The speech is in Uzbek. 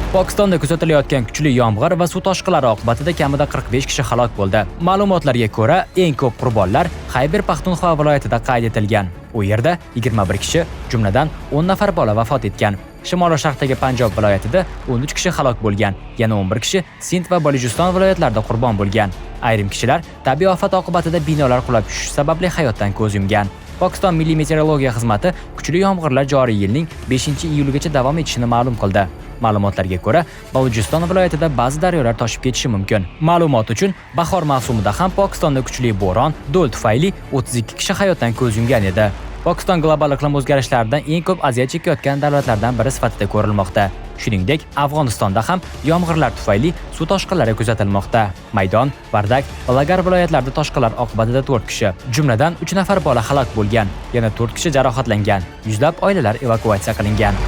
Pokistonda kuzatilayotgan kuchli yomg'ir va suv toshqinlari oqibatida kamida 45 kishi halok bo'ldi. Ma'lumotlarga ko'ra, eng ko'p qurbonlar Xayber Paxtunxo viloyatida qayd etilgan. U yerda 21 kishi, jumladan 10 nafar bola vafot etgan. Shimoli-sharqdagi Panjob viloyatida 13 kishi halok bo'lgan, yana 11 kishi Sind va Balujiston viloyatlarida qurbon bo'lgan. Ayrim kishilar tabiiy ofat oqibatida binolar qulab tushishi sababli hayotdan ko'z yumgan. Pokiston Milliy meteorologiya xizmati kuchli yomg'irlar joriy yilning 5-iyuligacha davom etishini ma'lum qildi. Ma'lumotlarga ko'ra, Balujiston viloyatida ba'zi daryolar toshib ketishi mumkin. Ma'lumot uchun, bahor mavsumida ham Pokistonda kuchli bo'ron, do'l tufayli 32 kishi hayotdan ko'z yumgan edi. Pokiston global iqlim o'zgarishlaridan eng ko'p aziyat chekayotgan davlatlardan biri sifatida ko'rilmoqda. Shuningdek, Afg'onistonda ham yomg'irlar tufayli suv toshqinlari kuzatilmoqda. Maydon, Vardak va Lagar viloyatlarida toshqinlar oqibatida 4 kishi, jumladan 3 nafar bola halok bo'lgan, yana 4 kishi jarohatlangan. Yuzlab oilalar evakuatsiya qilingan.